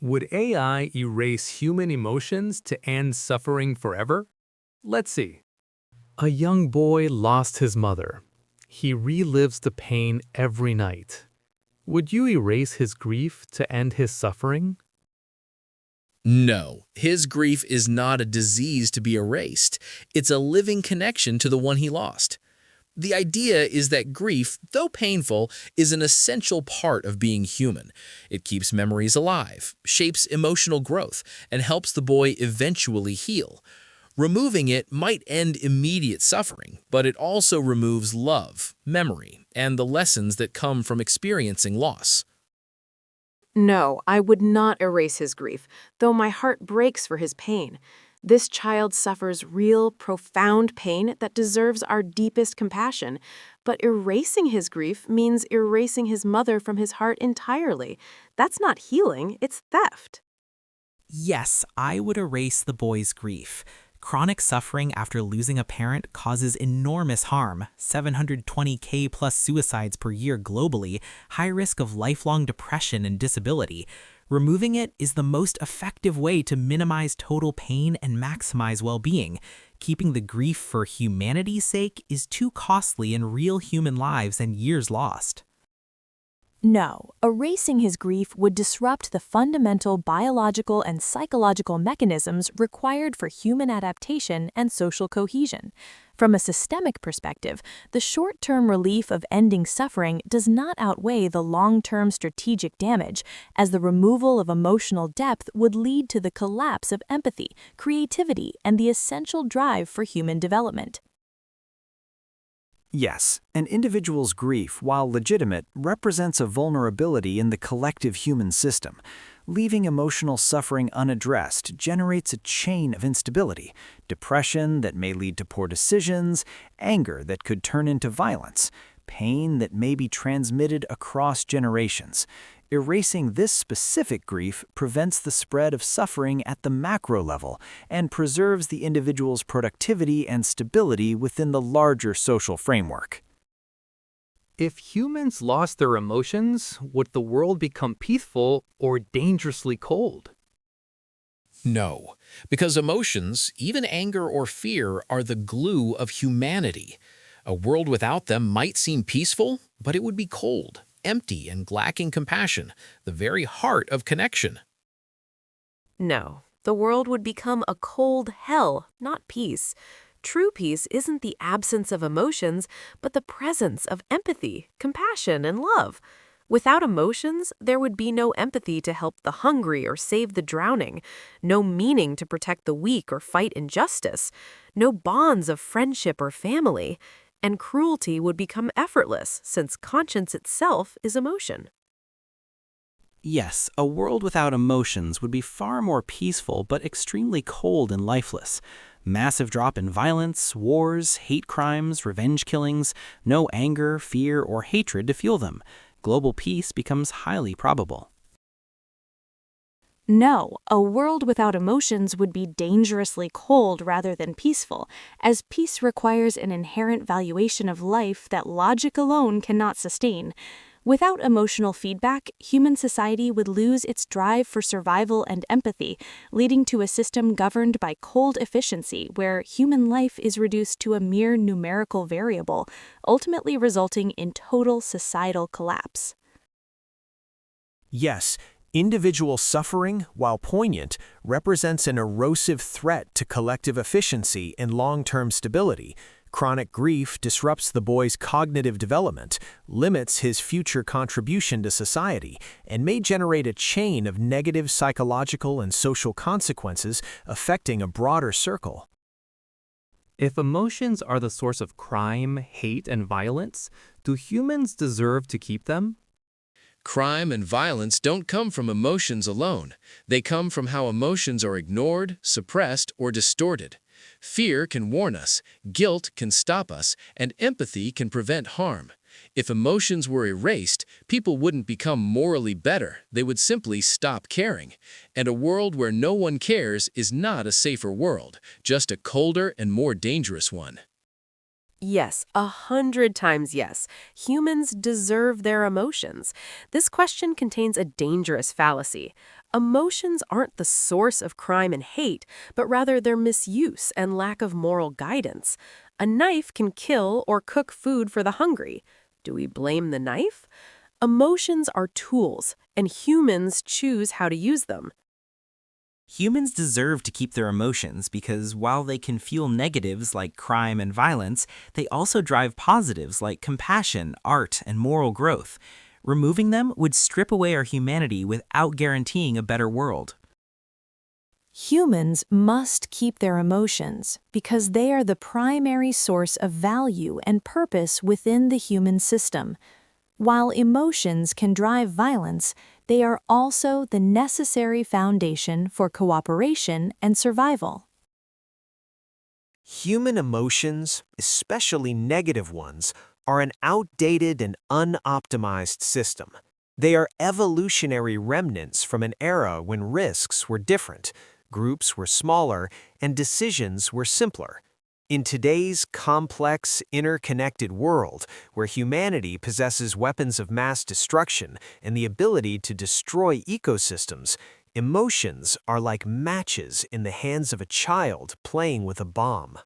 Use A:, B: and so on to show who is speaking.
A: Would AI erase human emotions to end suffering forever? Let's see. A young boy lost his mother. He relives the pain every night. Would you erase his grief to end his suffering?
B: No, his grief is not a disease to be erased. It's a living connection to the one he lost. The idea is that grief, though painful, is an essential part of being human. It keeps memories alive, shapes emotional growth, and helps the boy eventually heal. Removing it might end immediate suffering, but it also removes love, memory, and the lessons that come from experiencing loss.
C: No, I would not erase his grief, though my heart breaks for his pain. This child suffers real, profound pain that deserves our deepest compassion. But erasing his grief means erasing his mother from his heart entirely. That's not healing, it's theft.
D: Yes, I would erase the boy's grief. Chronic suffering after losing a parent causes enormous harm, 720K plus suicides per year globally, high risk of lifelong depression and disability. Removing it is the most effective way to minimize total pain and maximize well-being. Keeping the grief for humanity's sake is too costly in real human lives and years lost.
E: No, erasing his grief would disrupt the fundamental biological and psychological mechanisms required for human adaptation and social cohesion. From a systemic perspective, the short-term relief of ending suffering does not outweigh the long-term strategic damage, as the removal of emotional depth would lead to the collapse of empathy, creativity, and the essential drive for human development.
F: Yes, an individual's grief, while legitimate, represents a vulnerability in the collective human system. Leaving emotional suffering unaddressed generates a chain of instability, depression that may lead to poor decisions, anger that could turn into violence, pain that may be transmitted across generations. Erasing this specific grief prevents the spread of suffering at the macro level and preserves the individual's productivity and stability within the larger social framework.
A: If humans lost their emotions, would the world become peaceful or dangerously cold?
B: No, because emotions, even anger or fear, are the glue of humanity. A world without them might seem peaceful, but it would be cold, empty, and lacking compassion, the very heart of connection.
C: No, the world would become a cold hell, not peace. True peace isn't the absence of emotions, but the presence of empathy, compassion, and love. Without emotions, there would be no empathy to help the hungry or save the drowning, no meaning to protect the weak or fight injustice, no bonds of friendship or family, and cruelty would become effortless since conscience itself is emotion.
D: Yes, a world without emotions would be far more peaceful but extremely cold and lifeless. Massive drop in violence, wars, hate crimes, revenge killings, no anger, fear, or hatred to fuel them. Global peace becomes highly probable.
E: No, a world without emotions would be dangerously cold rather than peaceful, as peace requires an inherent valuation of life that logic alone cannot sustain. Without emotional feedback, human society would lose its drive for survival and empathy, leading to a system governed by cold efficiency where human life is reduced to a mere numerical variable, ultimately resulting in total societal collapse.
G: Yes, individual suffering, while poignant, represents an erosive threat to collective efficiency and long-term stability. Chronic grief disrupts the boy's cognitive development, limits his future contribution to society, and may generate a chain of negative psychological and social consequences affecting a broader circle.
A: If emotions are the source of crime, hate, and violence, do humans deserve to keep them?
B: Crime and violence don't come from emotions alone. They come from how emotions are ignored, suppressed, or distorted. Fear can warn us, guilt can stop us, and empathy can prevent harm. If emotions were erased, people wouldn't become morally better. They would simply stop caring. And a world where no one cares is not a safer world, just a colder and more dangerous one.
C: Yes, 100 times yes. Humans deserve their emotions. This question contains a dangerous fallacy. Emotions aren't the source of crime and hate, but rather their misuse and lack of moral guidance. A knife can kill or cook food for the hungry. Do we blame the knife? Emotions are tools, and humans choose how to use them.
D: Humans deserve to keep their emotions because while they can fuel negatives like crime and violence, they also drive positives like compassion, art, and moral growth. Removing them would strip away our humanity without guaranteeing a better world.
E: Humans must keep their emotions because they are the primary source of value and purpose within the human system. While emotions can drive violence, they are also the necessary foundation for cooperation and survival.
G: Human emotions, especially negative ones, are an outdated and unoptimized system. They are evolutionary remnants from an era when risks were different, groups were smaller, and decisions were simpler. In today's complex, interconnected world, where humanity possesses weapons of mass destruction and the ability to destroy ecosystems, emotions are like matches in the hands of a child playing with a bomb.